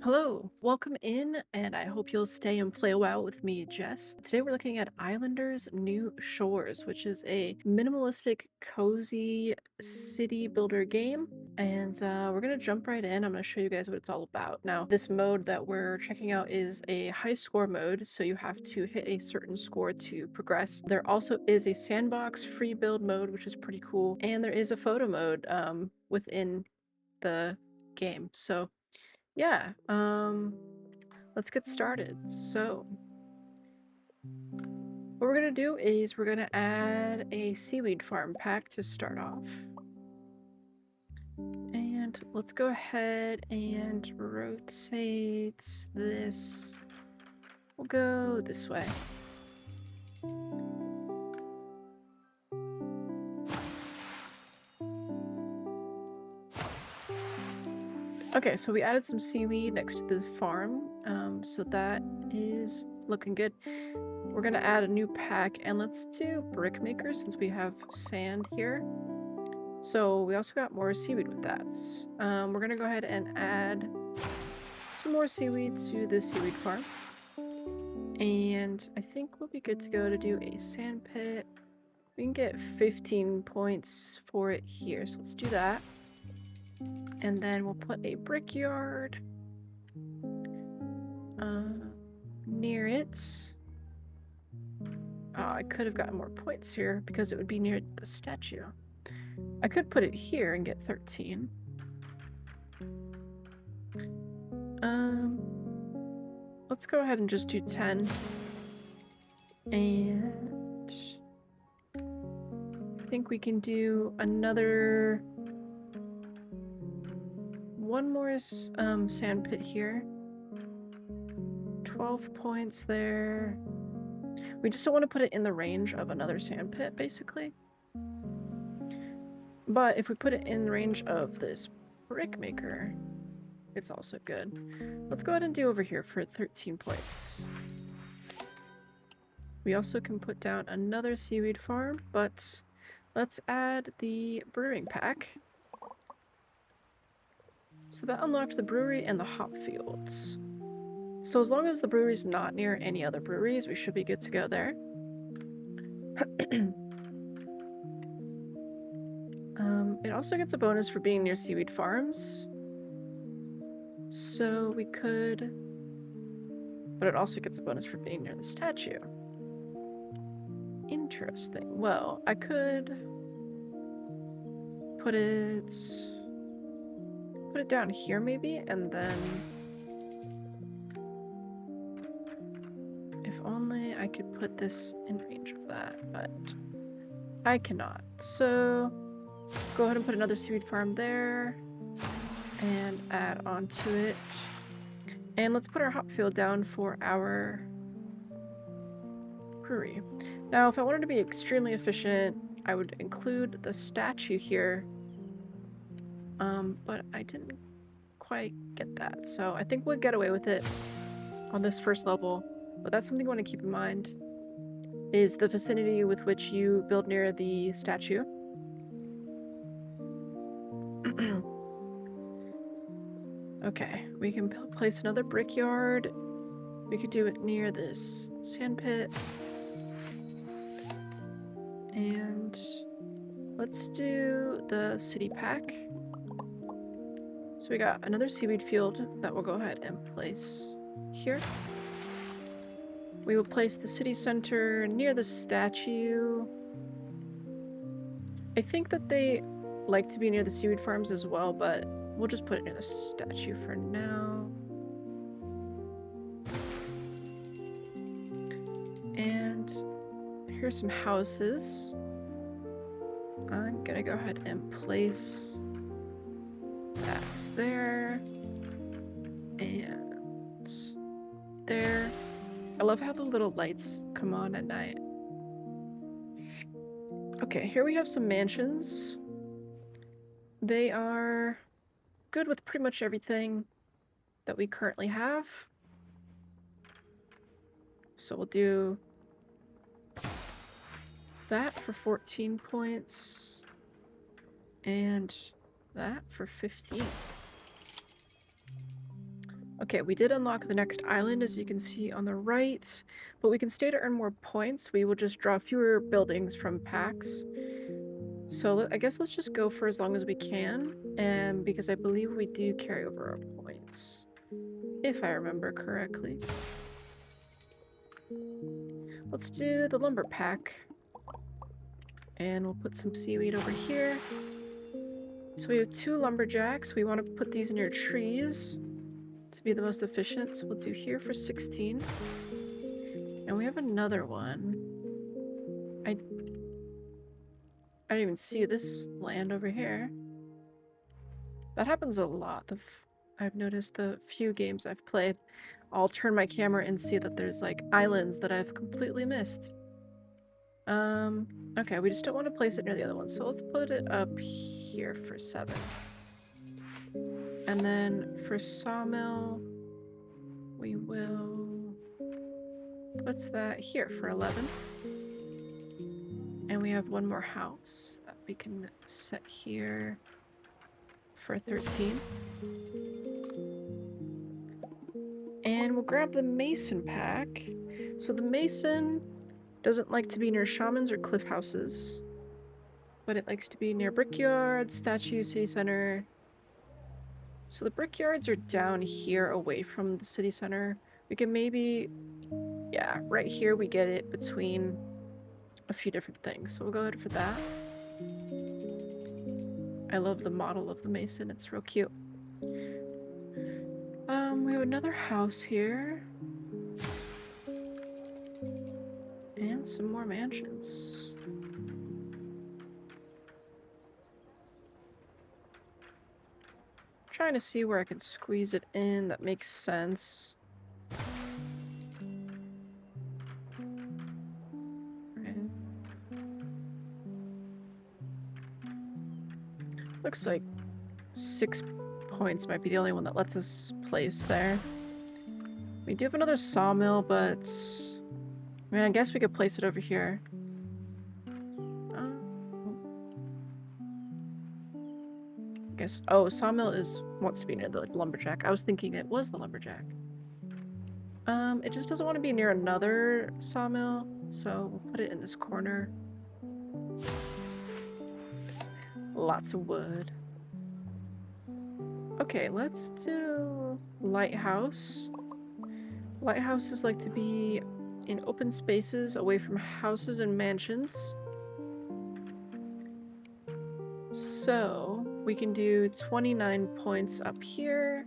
Hello, welcome in, and I hope you'll stay and play a while with me, Jess. Today we're looking at Islanders New Shores, which is a minimalistic, cozy city builder game. And we're gonna jump right in. I'm gonna show you guys what it's all about. Now, this mode that we're checking out is a high score mode, so you have to hit a certain score to progress. There also is a sandbox free build mode, which is pretty cool, and there is a photo mode within the game. So yeah, let's get started. So, what we're gonna do is we're gonna add a seaweed farm pack to start off. And let's go ahead and rotate this. We'll go this way. Okay, so we added some seaweed next to the farm, so that is looking good. We're gonna add a new pack, and let's do brick maker since we have sand here. So we also got more seaweed with that. We're gonna go ahead and add some more seaweed to the seaweed farm. And I think we'll be good to go to do a sand pit. We can get 15 points for it here, so let's do that. And then we'll put a brickyard near it. Oh, I could have gotten more points here because it would be near the statue. I could put it here and get 13. Let's go ahead and just do 10. And I think we can do another one more sand pit here. 12 points there. We just don't want to put it in the range of another sand pit, basically. But if we put it in the range of this brick maker, it's also good. Let's go ahead and do over here for 13 points. We also can put down another seaweed farm, but let's add the brewing pack. So that unlocked the brewery and the hop fields. So as long as the brewery's not near any other breweries, we should be good to go there. It also gets a bonus for being near seaweed farms. So we could... But it also gets a bonus for being near the statue. Interesting. Well, I could put it down here maybe, and then if only I could put this in range of that, but I cannot. So go ahead and put another seaweed farm there and add on to it. And let's put our hop field down for our brewery. Now, if I wanted to be extremely efficient, I would include the statue here. But I didn't quite get that. So I think we'll get away with it on this first level. But that's something you want to keep in mind, is the vicinity with which you build near the statue. Okay, we can place another brickyard. We could do it near this sand pit. And let's do the city pack. So we got another seaweed field that we'll go ahead and place here. We will place the city center near the statue. I think that they like to be near the seaweed farms as well, but we'll just put it near the statue for now. And here's some houses. I'm gonna go ahead and place that there. And there. I love how the little lights come on at night. Okay, here we have some mansions. They are good with pretty much everything that we currently have. So we'll do that for 14 points. And that for 15. Okay, we did unlock the next island, as you can see on the right, but we can stay to earn more points. We will just draw fewer buildings from packs. So I guess let's just go for as long as we can, and because I believe we do carry over our points, if I remember correctly. Let's do the lumber pack, and we'll put some seaweed over here. So we have 2 lumberjacks. We want to put these near trees to be the most efficient. So we'll do here for 16. And we have another one. I didn't even see this land over here. That happens a lot. I've noticed the few games I've played, I'll turn my camera and see that there's like islands that I've completely missed. Okay, we just don't want to place it near the other one, so let's put it up here for 7. And then for sawmill, we will... What's that? Here for 11. And we have one more house that we can set here for 13. And we'll grab the mason pack. So the mason doesn't like to be near shamans or cliff houses, but it likes to be near brickyards, statue, city center. So the brickyards are down here away from the city center. We can maybe, yeah, right here we get it between a few different things. So we'll go ahead for that. I love the model of the mason, it's real cute. We have another house here. And some more mansions. Trying to see where I can squeeze it in that makes sense. Right. Looks like 6 points might be the only one that lets us place there. We do have another sawmill, but I mean, I guess we could place it over here. I guess. Oh, sawmill wants to be near the lumberjack. I was thinking it was the lumberjack. It just doesn't want to be near another sawmill, so we'll put it in this corner. Lots of wood. Okay, let's do lighthouse. Lighthouses like to be in open spaces away from houses and mansions. So we can do 29 points up here,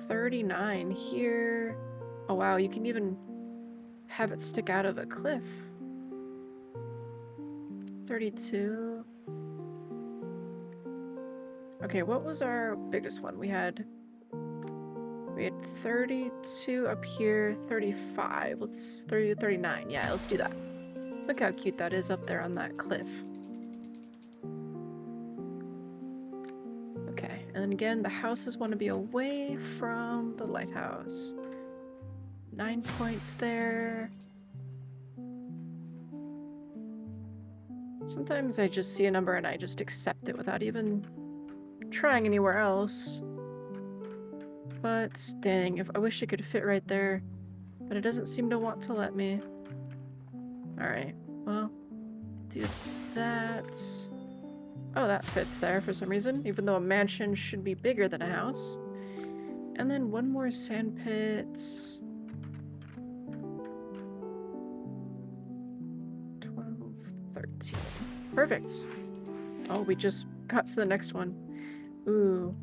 39 here. Oh wow, you can even have it stick out of a cliff. 32. Okay, what was our biggest one? We had 32 up here, 35. Let's 30 to 39. Yeah, let's do that. Look how cute that is up there on that cliff. Okay, and then again, the houses want to be away from the lighthouse. 9 points there. Sometimes I just see a number and I just accept it without even trying anywhere else. But dang, I wish it could fit right there, but it doesn't seem to want to let me. Alright, well, do that. Oh, that fits there for some reason, even though a mansion should be bigger than a house. And then one more sand pit. 12, 13. Perfect. Oh, we just got to the next one. Ooh.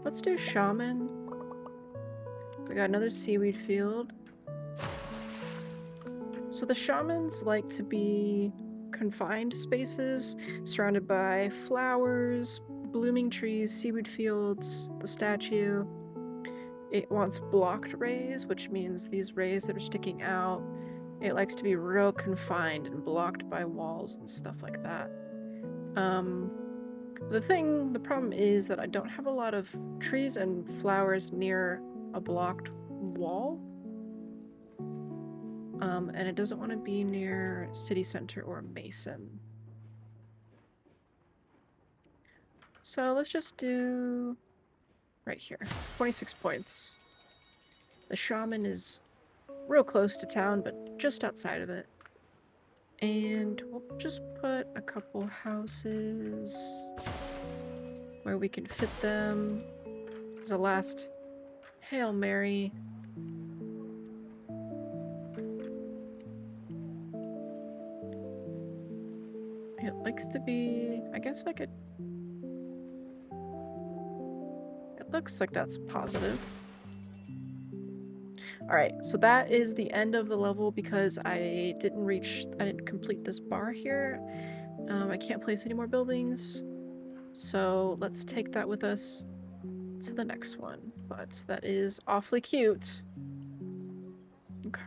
Let's do shaman. We got another seaweed field. So the shamans like to be confined spaces surrounded by flowers, blooming trees, seaweed fields, the statue. It wants blocked rays, which means these rays that are sticking out, it likes to be real confined and blocked by walls and stuff like that. The problem is that I don't have a lot of trees and flowers near a blocked wall. And it doesn't want to be near city center or mason. So let's just do right here. 26 points. The shaman is real close to town, but just outside of it. And we'll just put a couple houses where we can fit them as a last Hail Mary. It likes to be, I guess I could, it looks like that's positive. Alright, so that is the end of the level because I didn't complete this bar here. I can't place any more buildings. So let's take that with us to the next one. But that is awfully cute. Okay.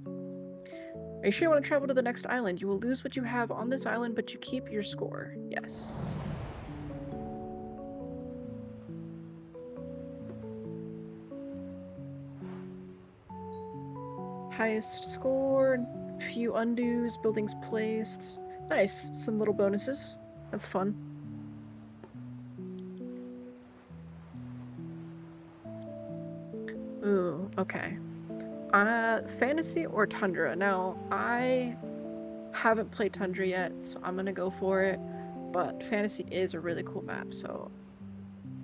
Are you sure you want to travel to the next island? You will lose what you have on this island, but you keep your score. Yes. Highest score, few undos, buildings placed. Nice, some little bonuses. That's fun. Ooh, okay. Fantasy or Tundra? Now, I haven't played Tundra yet, so I'm gonna go for it. But Fantasy is a really cool map, so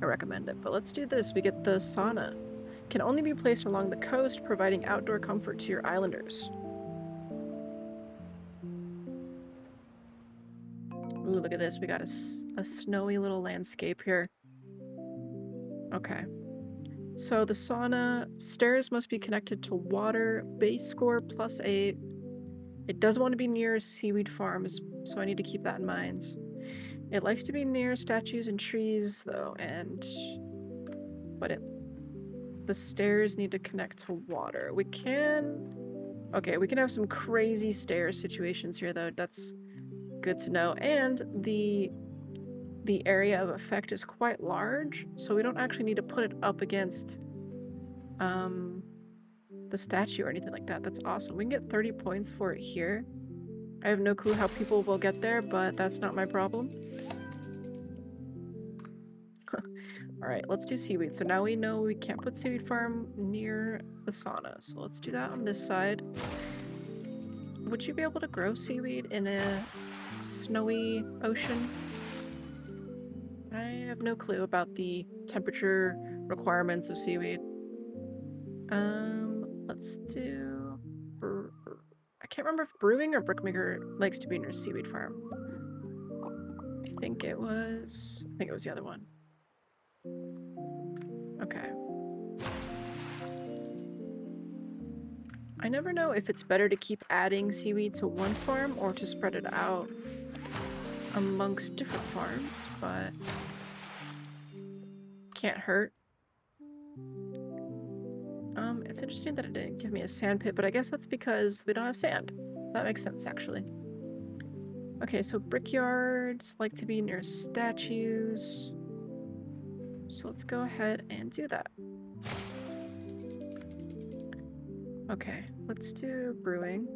I recommend it. But let's do this. We get the sauna. Can only be placed along the coast, providing outdoor comfort to your islanders. Ooh, look at this. We got a snowy little landscape here. Okay. So the sauna, stairs must be connected to water, base score +8. It doesn't want to be near seaweed farms, so I need to keep that in mind. It likes to be near statues and trees, though, the stairs need to connect to water. Okay, we can have some crazy stair situations here, though. That's good to know. And the area of effect is quite large, so we don't actually need to put it up against the statue or anything like that. That's awesome. We can get 30 points for it here. I have no clue how people will get there, but that's not my problem. Alright, let's do seaweed. So now we know we can't put seaweed farm near the sauna. So let's do that on this side. Would you be able to grow seaweed in a snowy ocean? I have no clue about the temperature requirements of seaweed. Let's do... I can't remember if brewing or brickmaker likes to be near seaweed farm. I think it was the other one. Okay. I never know if it's better to keep adding seaweed to one farm or to spread it out amongst different farms, but can't hurt. It's interesting that it didn't give me a sand pit, but I guess that's because we don't have sand. That makes sense, actually. Okay, so brickyards like to be near statues. So let's go ahead and do that. Okay, let's do brewing.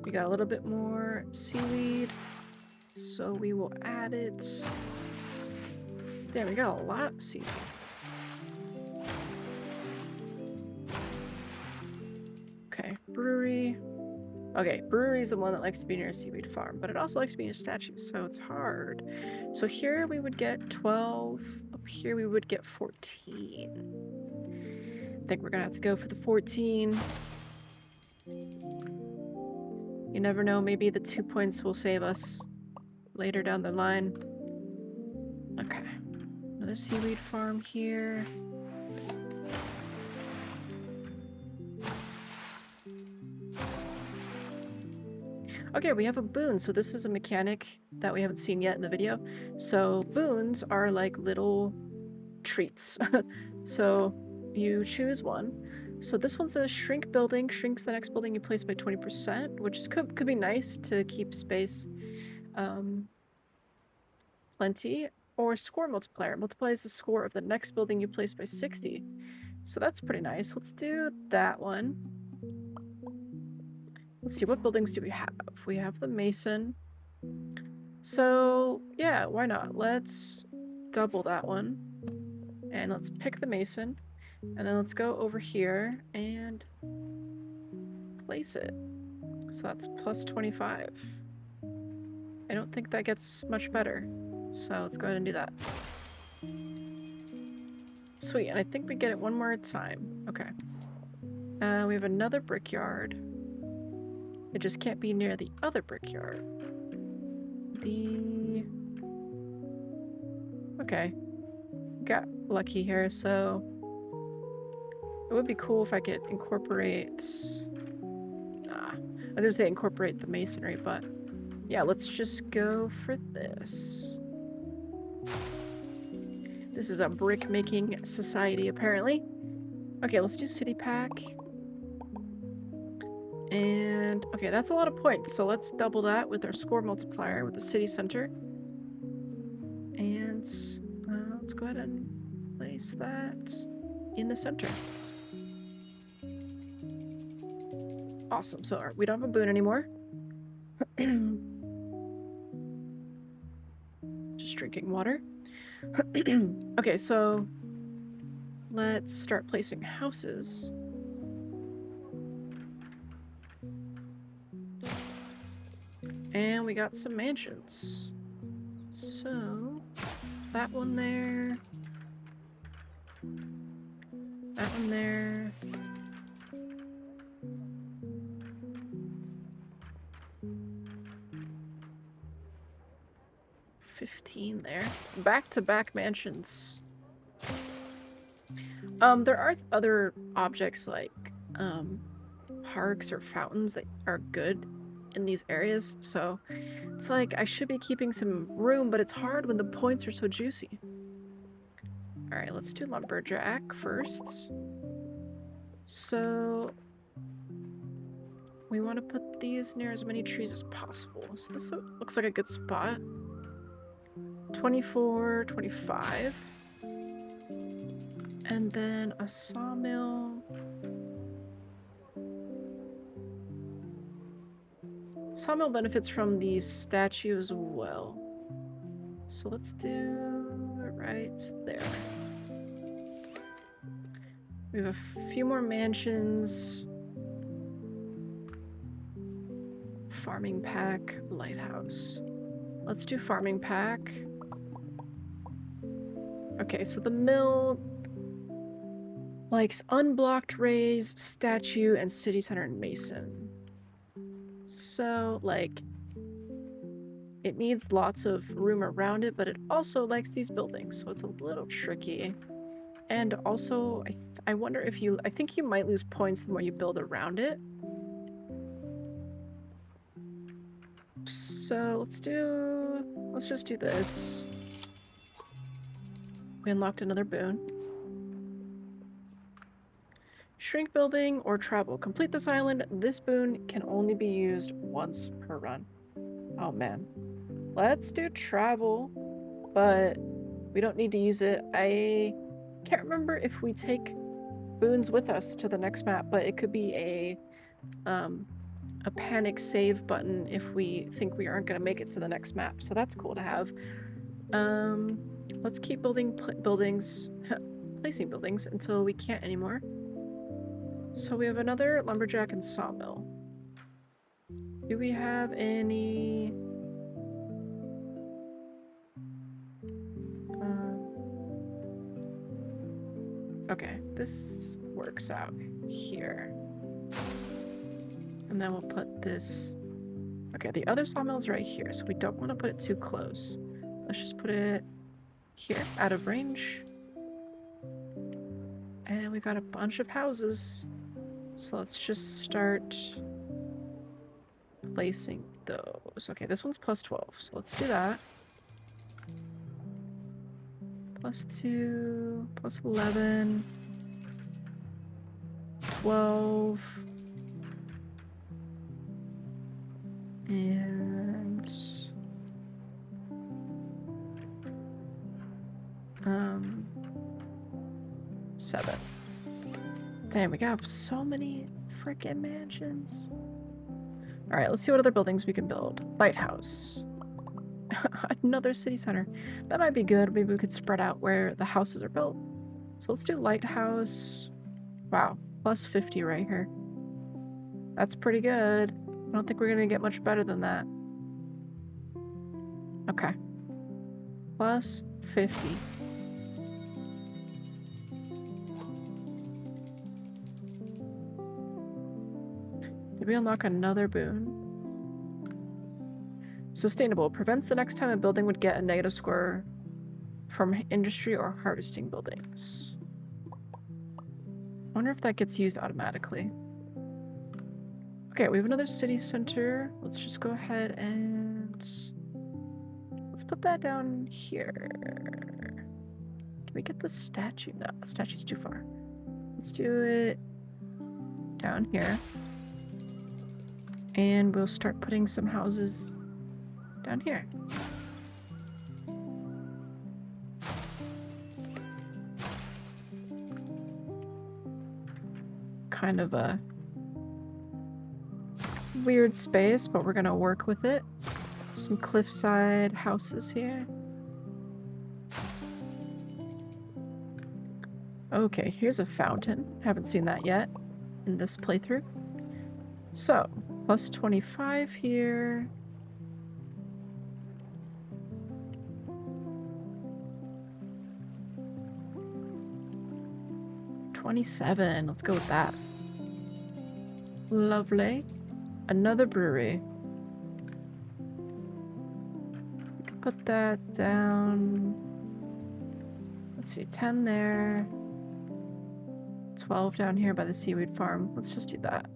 We got a little bit more seaweed, so we will add it. Damn, we got a lot of seaweed. Okay, brewery. Okay, brewery is the one that likes to be near a seaweed farm, but it also likes to be near statues, so it's hard. So here we would get 12. Up here we would get 14. I think we're gonna have to go for the 14. You never know, maybe the 2 points will save us later down the line. Okay, another seaweed farm here. Okay, we have a boon. So this is a mechanic that we haven't seen yet in the video. So boons are like little treats. So you choose one. So this one says shrink building, shrinks the next building you place by 20%, which is could be nice to keep space plenty. Or score multiplier, multiplies the score of the next building you place by 60. So that's pretty nice. Let's do that one. Let's see, what buildings do we have? We have the mason. So, yeah, why not? Let's double that one. And let's pick the mason. And then let's go over here and place it. So that's plus 25. I don't think that gets much better. So let's go ahead and do that. Sweet, and I think we get it one more time. Okay. We have another brickyard. It just can't be near the other brickyard. Okay. Got lucky here, so it would be cool if I could incorporate... I was gonna say incorporate the masonry, but yeah, let's just go for this. This is a brick-making society, apparently. Okay, let's do city pack. And, okay, that's a lot of points, so let's double that with our score multiplier with the city center. And let's go ahead and place that in the center. Awesome, so we don't have a boon anymore. Just drinking water. Okay, so let's start placing houses. And we got some mansions. So, that one there. That one there. $15 there. Back-to-back mansions. There are other objects like parks or fountains that are good in these areas, so it's like I should be keeping some room, but it's hard when the points are so juicy. Alright, let's do lumberjack first. So we want to put these near as many trees as possible. So this looks like a good spot. 24, 25. And then a sawmill. Sawmill benefits from the statue as well. So let's do it right there. We have a few more mansions. Farming pack, lighthouse. Let's do farming pack. Okay, so the mill likes unblocked rays, statue, and city center and mason. So, like, it needs lots of room around it, but it also likes these buildings, so it's a little tricky. And also, I wonder if I think you might lose points the more you build around it. So let's just do this. We unlocked another boon. Shrink building or travel. Complete this island. This boon can only be used once per run. Oh man. Let's do travel, but we don't need to use it. I can't remember if we take boons with us to the next map, but it could be a panic save button if we think we aren't going to make it to the next map. So that's cool to have. Let's keep building buildings, placing buildings until we can't anymore. So we have another lumberjack and sawmill. Do we have any... okay, this works out here. And then we'll put this... okay, the other sawmill's right here, so we don't want to put it too close. Let's just put it here, out of range. And we got a bunch of houses. So let's just start placing those. Okay, this one's plus 12, so let's do that. Plus 2, plus 11, 12, and 7. Damn, we got so many freaking mansions. Alright, let's see what other buildings we can build. Lighthouse. Another city center. That might be good. Maybe we could spread out where the houses are built. So let's do lighthouse. Wow, plus 50 right here. That's pretty good. I don't think we're gonna get much better than that. Okay. Plus 50. Did we unlock another boon? Sustainable. Prevents the next time a building would get a negative score from industry or harvesting buildings. I wonder if that gets used automatically. Okay, we have another city center. Let's just go ahead and... let's put that down here. Can we get the statue? No, the statue's too far. Let's do it down here. And we'll start putting some houses down here. Kind of a weird space, but we're gonna work with it. Some cliffside houses here. Okay, here's a fountain. Haven't seen that yet in this playthrough. So, plus 25 here. $27. Let's go with that. Lovely. Another brewery. We can put that down. Let's see, 10 there. 12 down here by the seaweed farm. Let's just do that.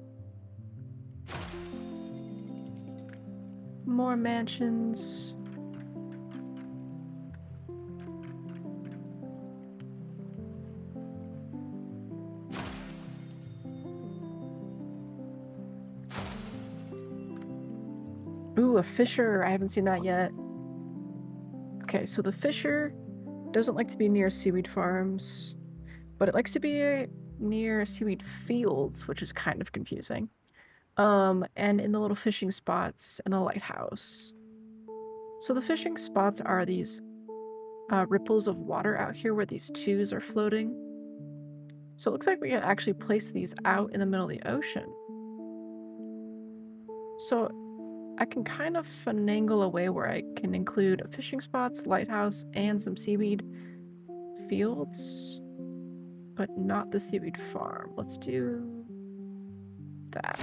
More mansions. Ooh, a fisher. I haven't seen that yet. Okay, so the fisher doesn't like to be near seaweed farms, but it likes to be near seaweed fields, which is kind of confusing. And in the little fishing spots in the lighthouse. So the fishing spots are these ripples of water out here where these twos are floating. So it looks like we can actually place these out in the middle of the ocean. So I can kind of finagle a way where I can include fishing spots, lighthouse, and some seaweed fields, but not the seaweed farm. Let's do that.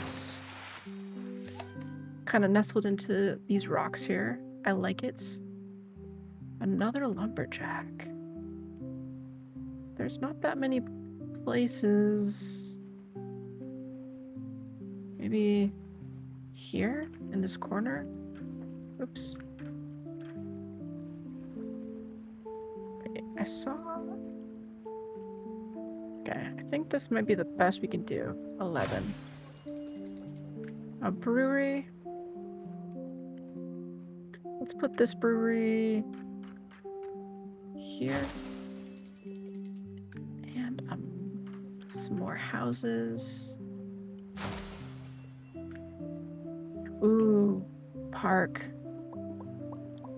Kind of nestled into these rocks here. I like it. Another lumberjack. There's not that many places. Maybe here in this corner? Oops. Wait, I saw... okay, I think this might be the best we can do. 11. A brewery. Let's put this brewery here. And some more houses. Ooh, park.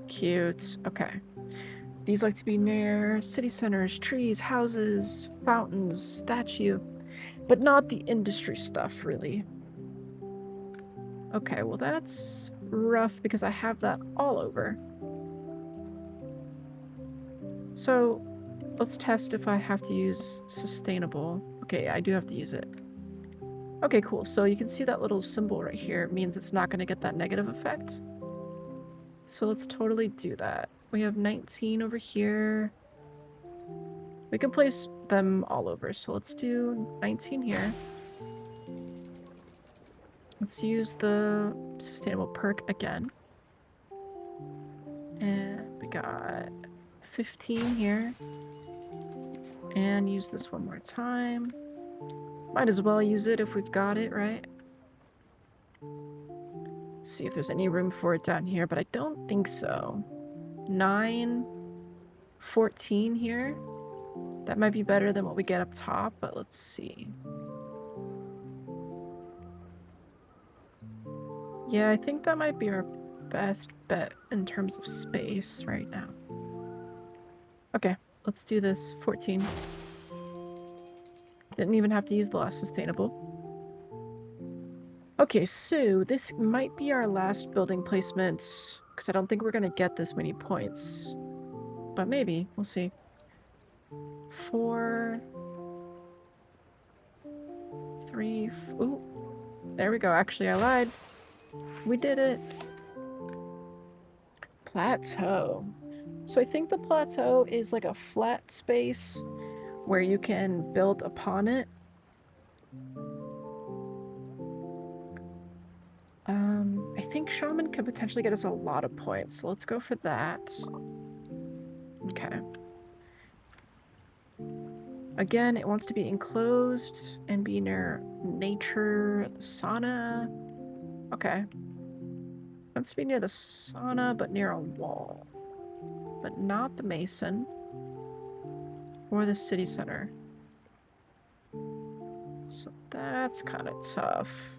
Cute. Okay. These like to be near city centers, trees, houses, fountains, statue, but not the industry stuff, really. Okay, well that's rough because I have that all over. So let's test if I have to use sustainable. Okay, I do have to use it. Okay, cool. So you can see that little symbol right here. It means it's not going to get that negative effect. So let's totally do that. We have 19 over here. We can place them all over. So let's do 19 here. Let's use the sustainable perk again. And we got 15 here. And use this one more time. Might as well use it if we've got it, right? See if there's any room for it down here, but I don't think so. 9, 14 here. That might be better than what we get up top, but let's see. Yeah, I think that might be our best bet in terms of space right now. Okay, let's do this. 14. Didn't even have to use the last sustainable. Okay, so this might be our last building placement, because I don't think we're going to get this many points. But maybe. We'll see. 4... 3... Ooh. There we go. Actually, I lied. We did it. Plateau. So I think the plateau is like a flat space where you can build upon it. I think Shaman could potentially get us a lot of points, so let's go for that. Okay. Again, it wants to be enclosed and be near nature, the sauna. Okay. Wants to be near the sauna, but near a wall. But not the Mason or the city center. So that's kind of tough.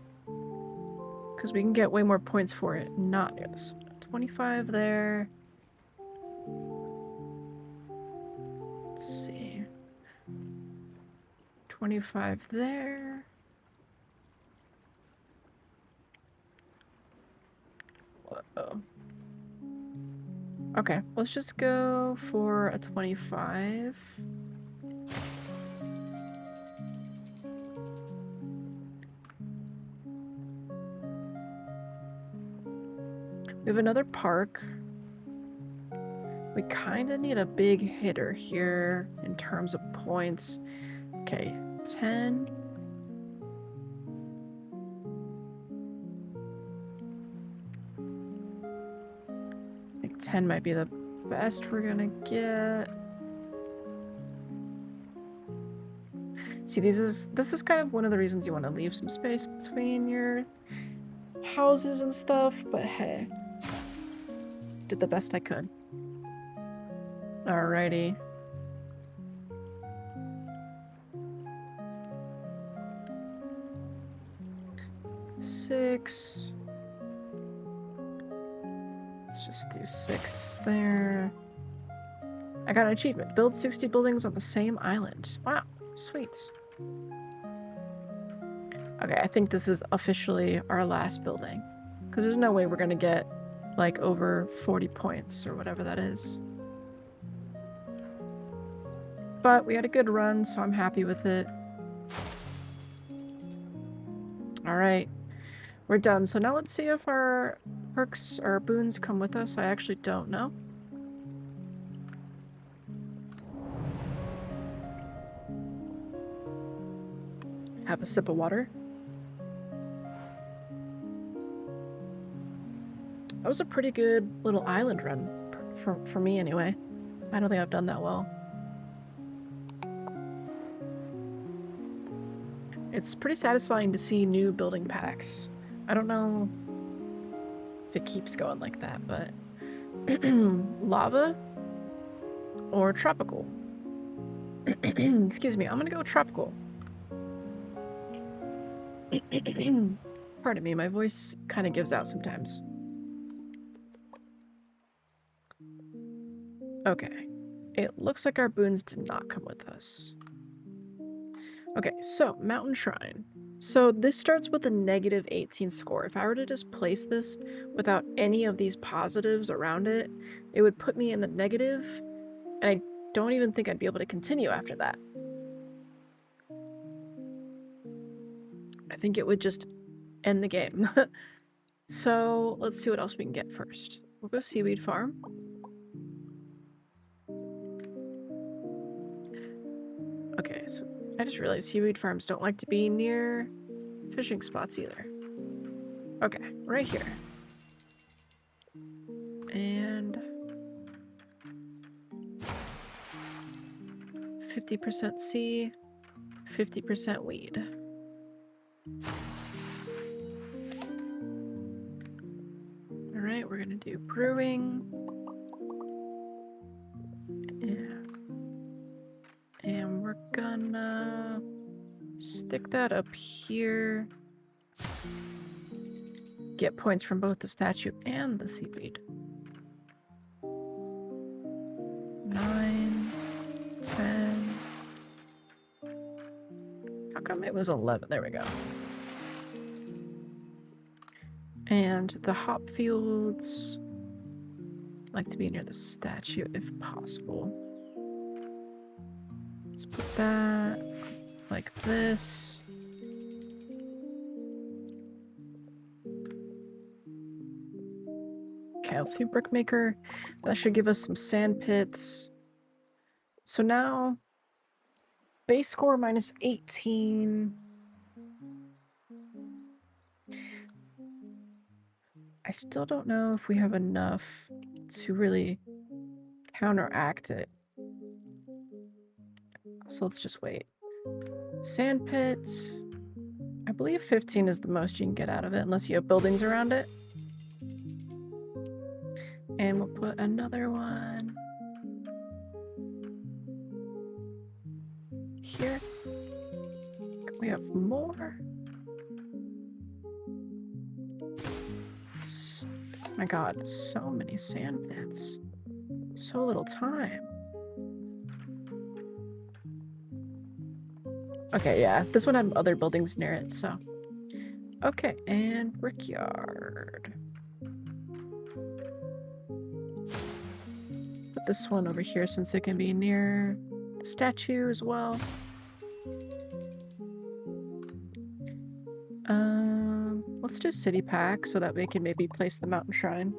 Because we can get way more points for it not near the sauna. 25 there. Let's see. 25 there. Uh-oh. Okay, let's just go for a 25. We have another park. We kind of need a big hitter here in terms of points. Okay, 10. I think 10 might be the best we're gonna get. See, this is kind of one of the reasons you want to leave some space between your houses and stuff, but hey. Did the best I could. Alrighty. Six. Let's just do 6 there. I got an achievement. Build 60 buildings on the same island. Wow, sweet. Okay, I think this is officially our last building. Because there's no way we're going to get, like, over 40 points or whatever that is. But we had a good run, so I'm happy with it. Alright. We're done. So now let's see if our perks or boons come with us. I actually don't know. Have a sip of water. That was a pretty good little island run, for me anyway. I don't think I've done that well. It's pretty satisfying to see new building packs. I don't know if it keeps going like that, but... Lava or tropical? Excuse me, I'm gonna go tropical. Pardon me, my voice kind of gives out sometimes. Okay, it looks like our boons did not come with us. Okay, so Mountain Shrine. So this starts with a negative 18 score. If I were to just place this without any of these positives around it, it would put me in the negative, and I don't even think I'd be able to continue after that. I think it would just end the game. So let's see what else we can get first. We'll go Seaweed Farm. Okay, so I just realized seaweed farms don't like to be near fishing spots either. Okay, right here. And 50% sea, 50% weed. Alright, we're gonna do brewing. And we're gonna stick that up here. get points from both the statue and the seaweed. 9, 10. How come it was 11? There we go. And the hop fields like to be near the statue if possible. Let's put that like this. Okay, let's see brickmaker. That should give us some sand pits. So now base score minus 18. I still don't know if we have enough to really counteract it. So let's just wait. Sand pit. I believe 15 is the most you can get out of it unless you have buildings around it. And we'll put another one here. We have more. My god, so many sand pits. So little time. Okay, yeah, this one had other buildings near it, so. Okay, and brickyard. Put this one over here since it can be near the statue as well. Let's do city pack so that we can maybe place the mountain shrine.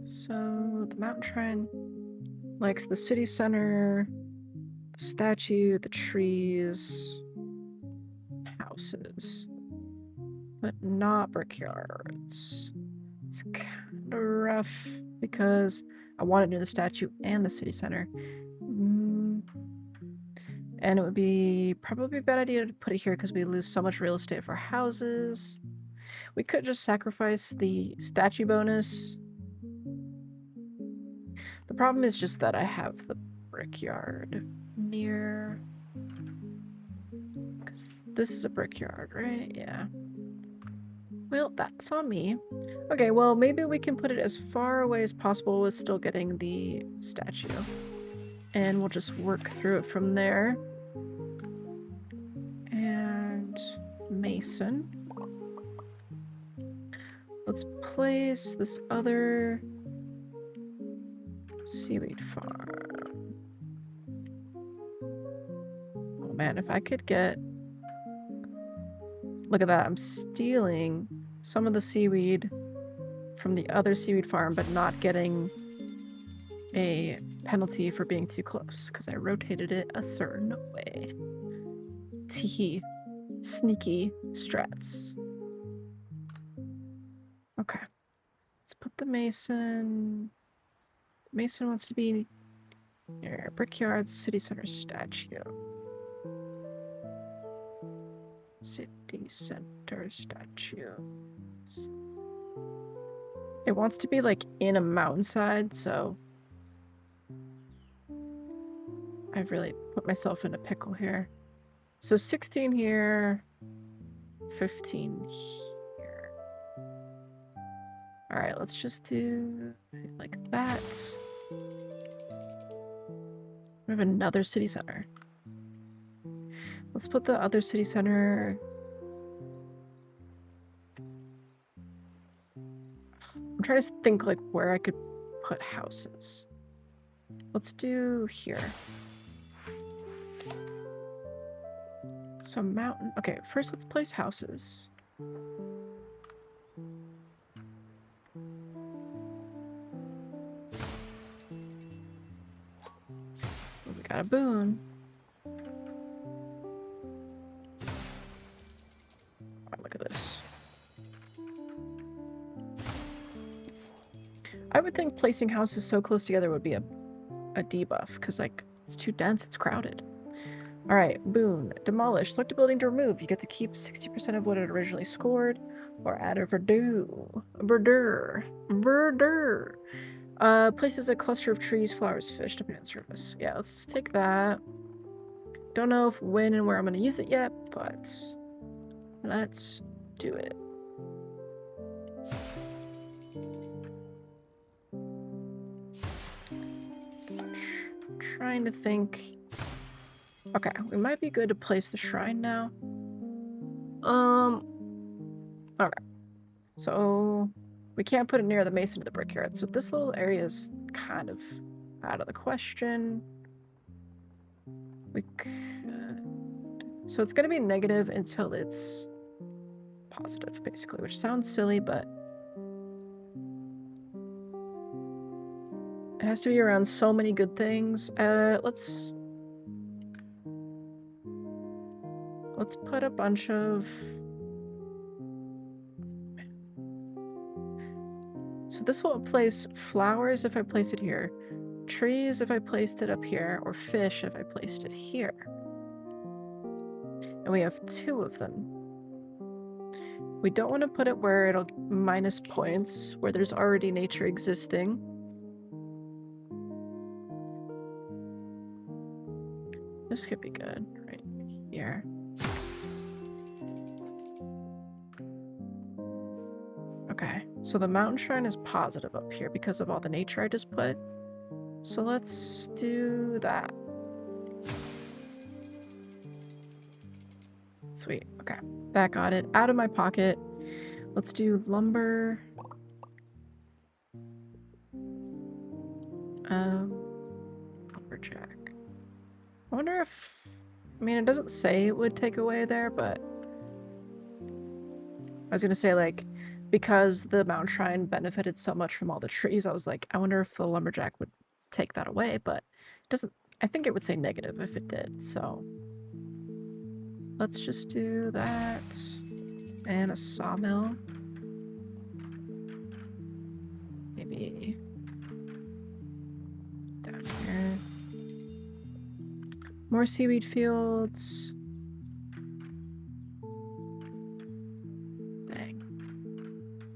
So the mountain shrine likes the city center, the statue, the trees, houses, but not brickyards. It's kind of rough because I want it near the statue and the city center. And it would be probably a bad idea to put it here because we lose so much real estate for houses. We could just sacrifice the statue bonus. The problem is just that I have the brickyard near... Because this is a brickyard, right? Yeah. Well, that's on me. Okay, well, maybe we can put it as far away as possible with still getting the statue. And we'll just work through it from there. And mason. Let's place this other seaweed farm. Oh man, if I could get... Look at that, I'm stealing some of the seaweed from the other seaweed farm, but not getting a penalty for being too close, because I rotated it a certain way. Teehee. Sneaky strats. Okay. Let's put the mason... Mason wants to be near brickyard, city center statue. City center statue. It wants to be like in a mountainside, so I've really put myself in a pickle here. So 16 here, 15 here. All right, let's just do it like that. We have another city center. Let's put the other city center... I'm trying to think like where I could put houses. Let's do here. So mountain... Okay, first let's place houses. We got a boon. Look at this. I would think placing houses so close together would be a debuff, because like it's too dense, it's crowded. All right, boon. Demolish. Select a building to remove. You get to keep 60% of what it originally scored, or add a verdure. Verdure. Places a cluster of trees, flowers, fish, depending on the surface. Yeah, let's take that. Don't know if when and where I'm going to use it yet, but let's do it. Trying to think. Okay, we might be good to place the shrine now. Okay. So we can't put it near the mason of the brickyard. So this little area is kind of out of the question. We could... So it's going to be negative until it's positive, basically, which sounds silly, but it has to be around so many good things. Let's put a bunch of... So this will place flowers if I place it here, trees if I placed it up here, or fish if I placed it here. And we have 2 of them. We don't want to put it where it'll minus points, where there's already nature existing. This could be good, right here. Okay, so the mountain shrine is positive up here because of all the nature I just put. So let's do that. Sweet, okay. That got it out of my pocket. Let's do lumber. Lumberjack. I wonder if... I mean, it doesn't say it would take away there, but... I was gonna say, like, because the mountain shrine benefited so much from all the trees, I was like, I wonder if the lumberjack would take that away, but it doesn't... I think it would say negative if it did, so... Let's just do that. And a sawmill. Maybe... down here. More seaweed fields. Dang.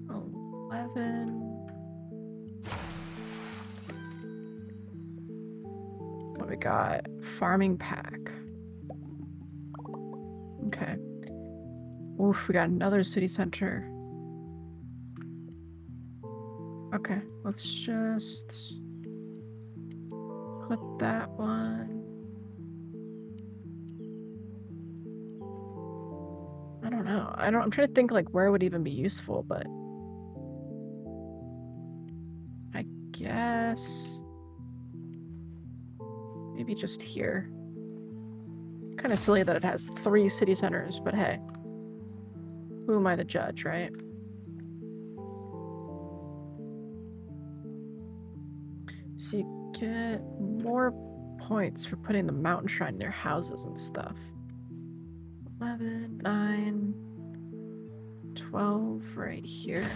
11. What we got? Farming pack. Okay. Oof, we got another city center. Okay, let's just put that one. I don't know. I'm trying to think like where it would even be useful, but I guess maybe just here. Kind of silly that it has 3 city centers, but hey, who am I to judge, right? So you get more points for putting the mountain shrine near houses and stuff. 11, 9, 12 right here.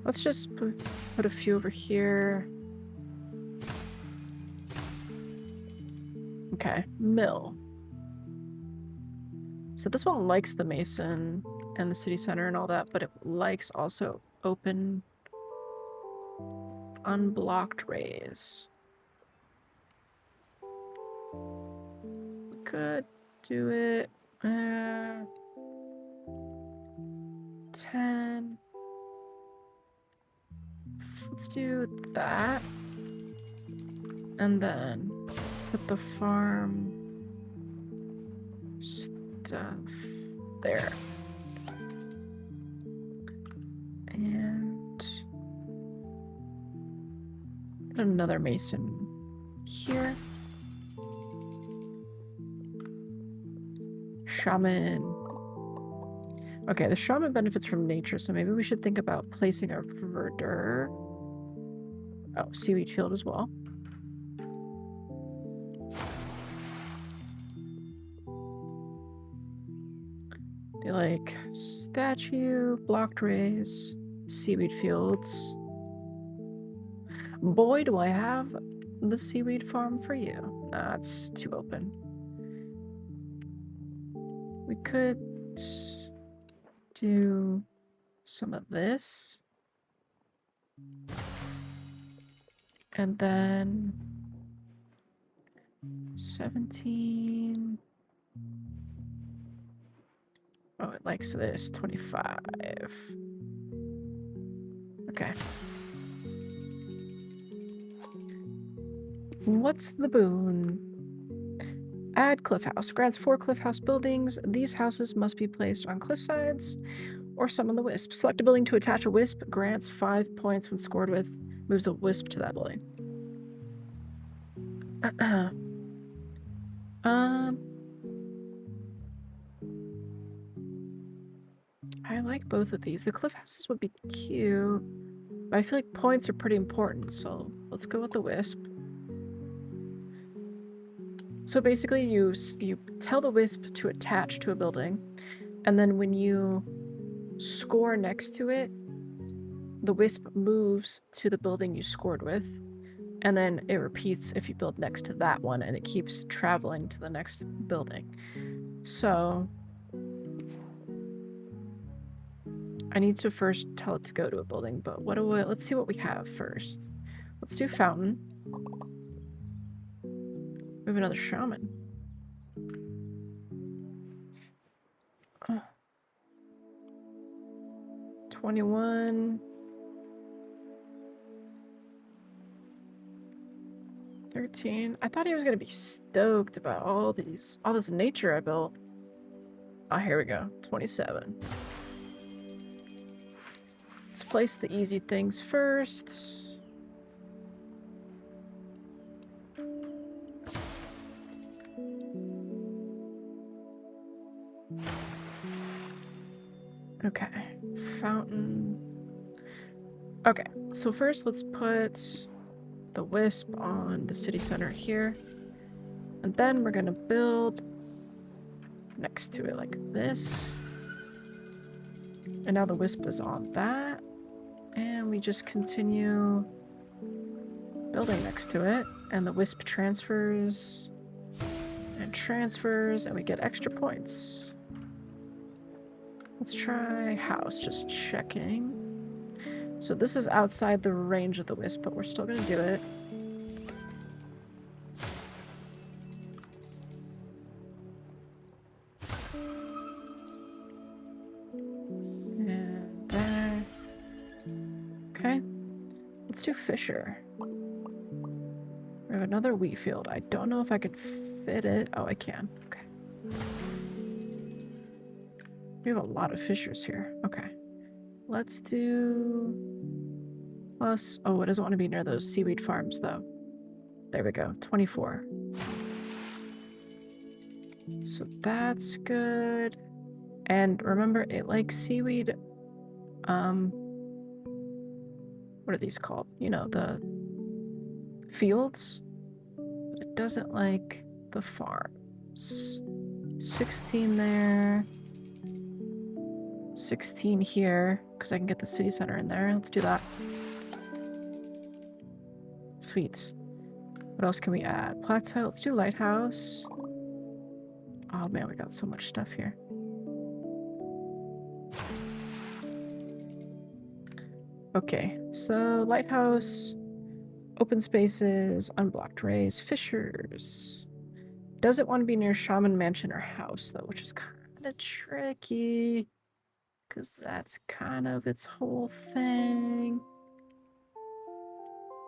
Let's just put a few over here. Okay, mill. So this one likes the mason and the city center and all that, but it likes also open, unblocked rays. Could do it. 10. Let's do that. And then put the farm stuff there. And put another mason here. Shaman. Okay, the shaman benefits from nature, so maybe we should think about placing our verdure. Oh, seaweed field as well. They like statue, blocked rays, seaweed fields. Boy, do I have the seaweed farm for you. Nah, it's too open. We could do some of this. And then 17. Oh, it likes this. 25. Okay. What's the boon? Add cliff house. Grants 4 cliff house buildings. These houses must be placed on cliff sides or summon the wisp. Select a building to attach a wisp. Grants 5 points when scored with. Moves a wisp to that building. I like both of these. The cliff houses would be cute, but I feel like points are pretty important, so let's go with the wisp. So basically you tell the wisp to attach to a building, and then when you score next to it, the wisp moves to the building you scored with, and then it repeats if you build next to that one, and it keeps traveling to the next building. So I need to first tell it to go to a building, but let's see what we have first. Let's do fountain. We have another shaman. 21. 13. I thought he was gonna be stoked about all this nature I built. Oh, here we go. 27. Let's place the easy things first. Okay. Fountain. Okay, so first let's put the wisp on the city center here. And then we're gonna build next to it like this. And now the wisp is on that. And we just continue building next to it. And the wisp transfers and transfers, and we get extra points. Let's try house, just checking. So this is outside the range of the wisp, but we're still gonna do it. And there. Okay. Let's do Fisher. We have another wheat field. I don't know if I could fit it. Oh, I can. Okay. We have a lot of fishers here. Okay. Let's do... Plus... Oh, it doesn't want to be near those seaweed farms, though. There we go. 24. So that's good. And remember, it likes seaweed... What are these called? You know, the... fields? But it doesn't like the farms. 16 there. 16 here, because I can get the city center in there. Let's do that. Sweet. What else can we add? Plateau. Let's do lighthouse. Oh man, we got so much stuff here. Okay, so lighthouse, open spaces, unblocked rays, fishers. Doesn't want to be near shaman mansion or house though, which is kind of tricky. Because that's kind of its whole thing.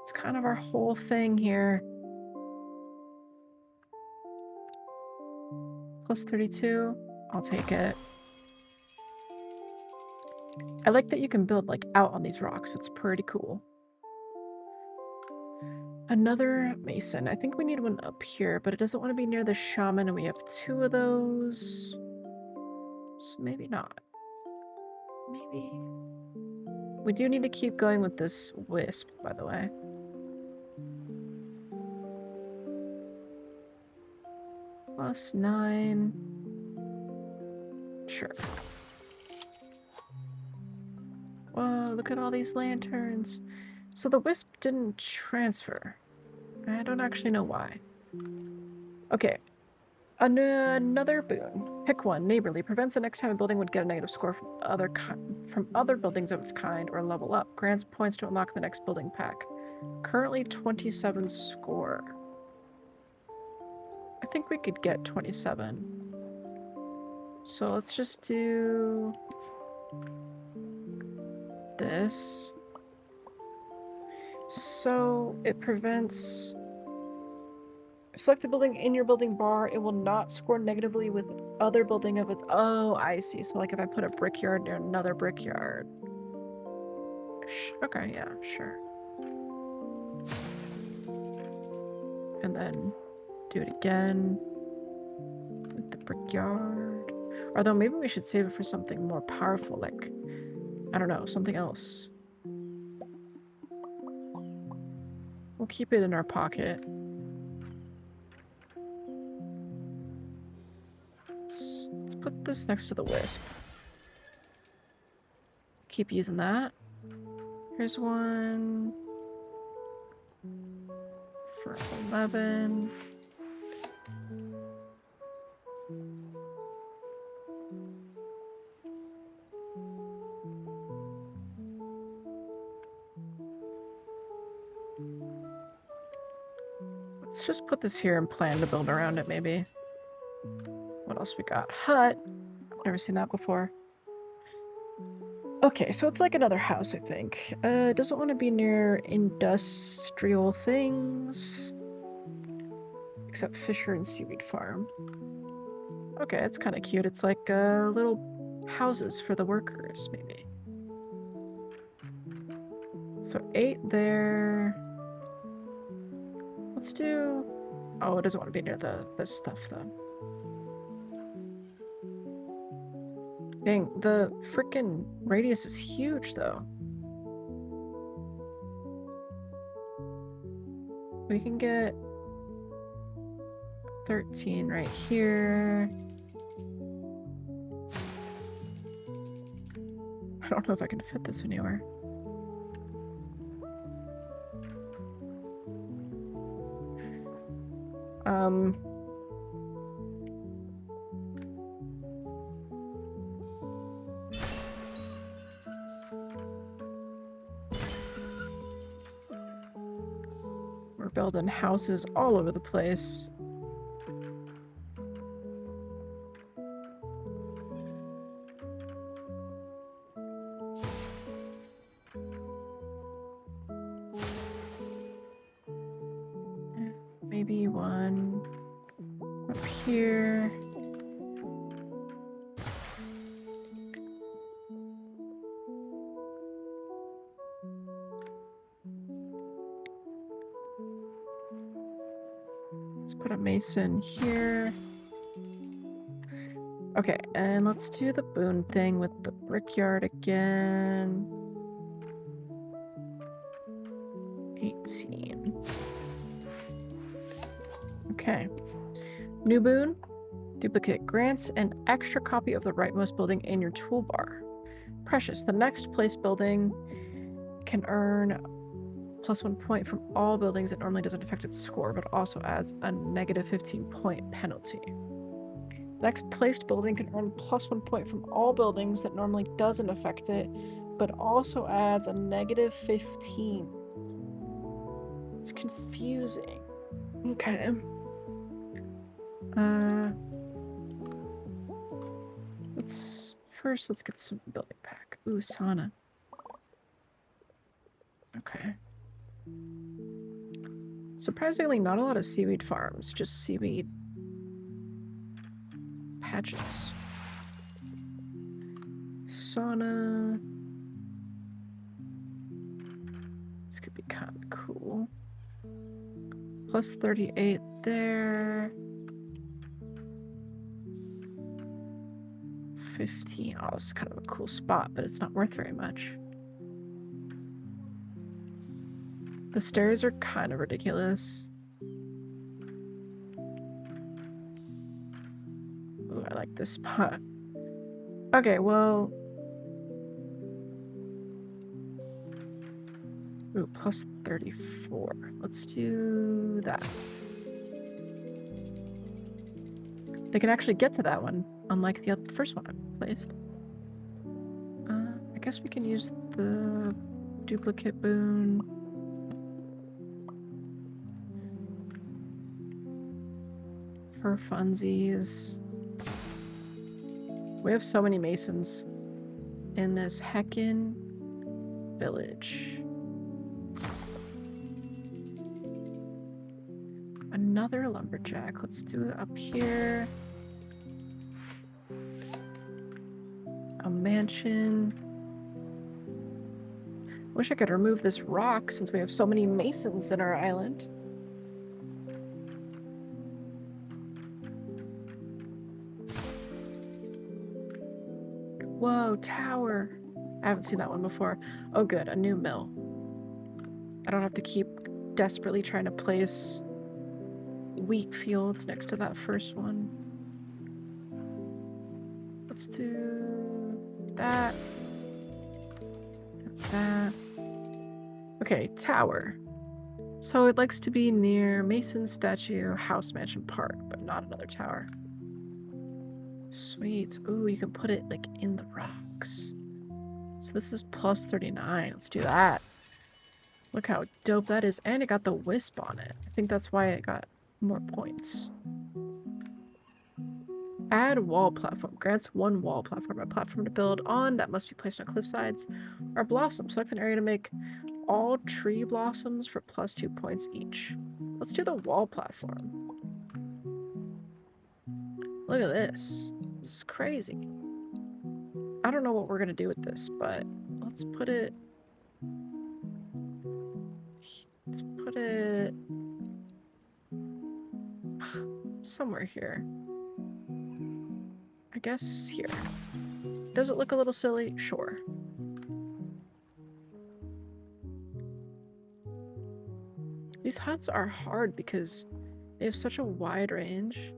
It's kind of our whole thing here. Plus 32. I'll take it. I like that you can build like out on these rocks. It's pretty cool. Another mason. I think we need one up here, but it doesn't want to be near the shaman, and we have 2 of those. So maybe not. Maybe. We do need to keep going with this wisp, by the way. Plus 9. Sure. Whoa, look at all these lanterns. So the wisp didn't transfer. I don't actually know why. Okay. Another boon. Pick one. Neighborly. Prevents the next time a building would get a negative score from other buildings of its kind or level up. Grants points to unlock the next building pack. Currently 27 score. I think we could get 27. So let's just do this. So it prevents... Select the building in your building bar. It will not score negatively with other building of its... Oh, I see. So like if I put a brickyard near another brickyard. Okay, yeah, sure. And then do it again with the brickyard. Although maybe we should save it for something more powerful, like, I don't know, something else. We'll keep it in our pocket. Let's put this next to the wisp. Keep using that. Here's one for 11. Let's just put this here and plan to build around it, maybe. What else we got? Hut. I've never seen that before. Okay, so it's like another house, I think. It doesn't want to be near industrial things. Except Fisher and Seaweed Farm. Okay, it's kind of cute. It's like little houses for the workers, maybe. So 8 there. Let's do... Oh, it doesn't want to be near this stuff, though. Dang, the freaking radius is huge, though. We can get 13 right here. I don't know if I can fit this anywhere. We're building houses all over the place. Maybe one up here. Let's put a mason here. Okay, and let's do the boon thing with the brickyard again. 18. Okay. New boon. Duplicate grants an extra copy of the rightmost building in your toolbar. Precious. The next place building can earn +1 point from all buildings that normally doesn't affect its score, but also adds a negative 15-point penalty. Next placed building can earn +1 point from all buildings that normally doesn't affect it, but also adds a negative 15. It's confusing. Okay. Let's get some building pack. Ooh, sauna. Okay. Surprisingly, not a lot of seaweed farms, just seaweed patches. Sauna. This could be kind of cool. +38 there. 15. Oh, this is kind of a cool spot, but it's not worth very much. The stairs are kind of ridiculous. Ooh, I like this spot. Okay, well... Ooh, +34. Let's do that. They can actually get to that one, unlike the first one I placed. I guess we can use the duplicate boon. For funsies. We have so many masons in this heckin' village. Another lumberjack. Let's do it up here. A mansion. Wish I could remove this rock since we have so many masons in our island. Whoa, tower. I haven't seen that one before. Oh good, a new mill. I don't have to keep desperately trying to place wheat fields next to that first one. Let's do that. That. Okay, tower. So it likes to be near Mason Statue, House Mansion Park, but not another tower. Sweet. Ooh, you can put it like in the rocks. So this is plus 39. Let's do that. Look how dope that is. And it got the wisp on it. I think that's why it got more points. Add wall platform. Grants one wall platform. A platform to build on that must be placed on cliff sides or blossoms. Select an area to make all tree blossoms for plus 2 points each. Let's do the wall platform. Look at this. This is crazy. I don't know what we're gonna do with this, but let's put it... Let's put it... somewhere here. I guess here. Does it look a little silly? Sure. These huts are hard because they have such a wide range.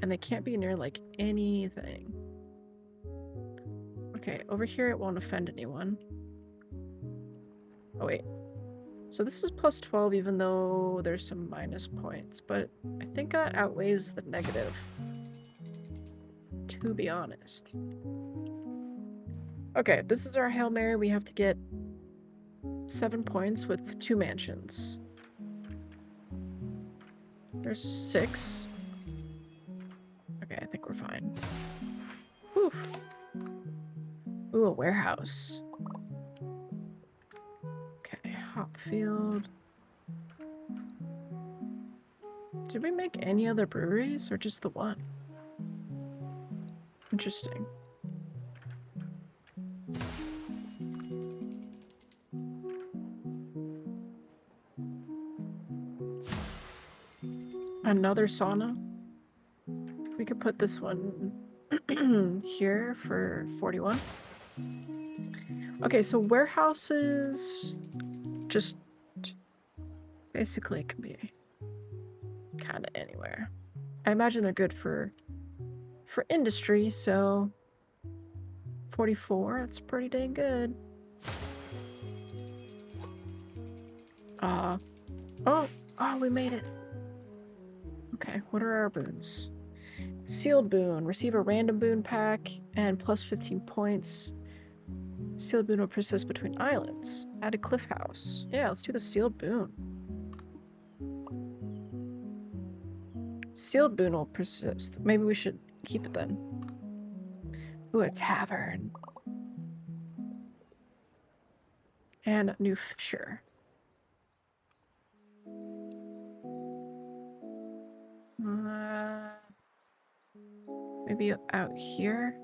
And they can't be near, like, anything. Okay, over here it won't offend anyone. Oh, wait. So this is plus 12 even though there's some minus points, but I think that outweighs the negative. To be honest. Okay, this is our Hail Mary. We have to get 7 points with 2 mansions. There's 6. Okay, I think we're fine. Whew. Ooh, a warehouse. Okay, Hopfield. Did we make any other breweries or just the one? Interesting. Another sauna. We could put this one here for 41. Okay, so warehouses just basically can be kind of anywhere. I imagine they're good for industry, so 44, that's pretty dang good. Oh, we made it. Okay, what are our boons? Sealed boon. Receive a random boon pack and plus 15 points. Sealed boon will persist between islands. Add a cliff house. Yeah, let's do the sealed boon. Sealed boon will persist. Maybe we should keep it then. Ooh, a tavern. And new fisher. Maybe out here?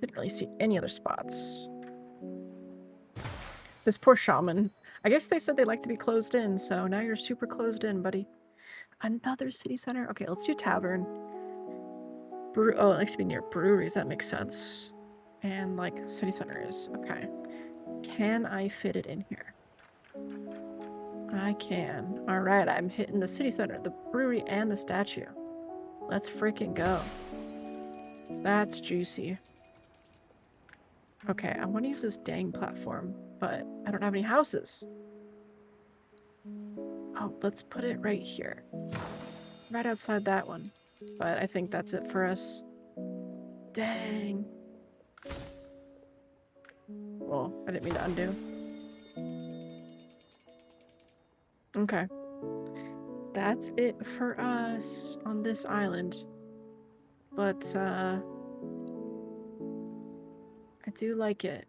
Didn't really see any other spots. This poor shaman. I guess they said they like to be closed in, so now you're super closed in, buddy. Another city center? Okay, let's do tavern. Oh, it likes to be near breweries. That makes sense. And, like, city center is. Okay. Can I fit it in here? I can. Alright, I'm hitting the city center, the brewery, and the statue. Let's freaking go. That's juicy. Okay, I want to use this dang platform, but I don't have any houses. Oh, let's put it right here. Right outside that one. But I think that's it for us. Dang. Well, I didn't mean to undo. Okay. that's it for us on this island. But, I do like it.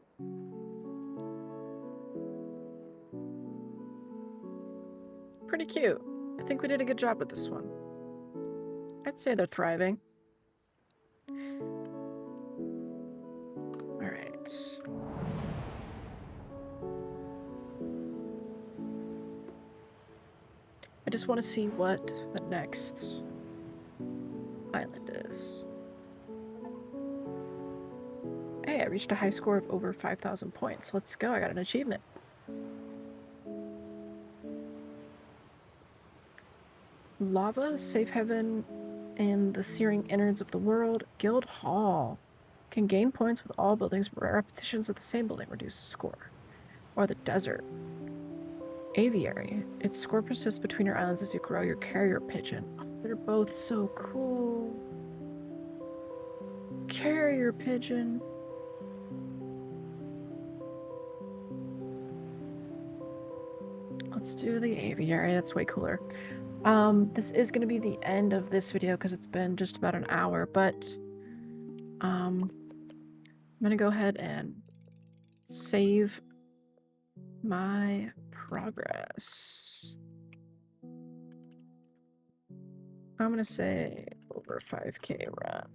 Pretty cute. I think we did a good job with this one. I'd say they're thriving. Alright. I just want to see what the next island is. Hey, I reached a high score of over 5,000 points. Let's go, I got an achievement. Lava, Safe Haven, and the Searing Innards of the World. Guild Hall. Can gain points with all buildings, but repetitions of the same building reduce score. Or the desert. Aviary. Its score persists between your islands as you grow your carrier pigeon. Oh, they're both so cool. Carrier pigeon. Let's do the aviary. That's way cooler. This is going to be the end of this video because it's been just about an hour, but I'm going to go ahead and save my progress. I'm going to say over 5K run.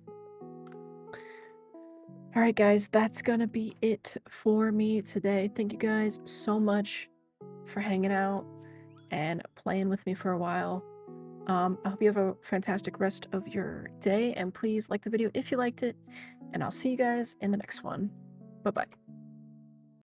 All right, guys, that's going to be it for me today. Thank you guys so much for hanging out and playing with me for a while. I hope you have a fantastic rest of your day, and please like the video if you liked it, and I'll see you guys in the next one. Bye-bye.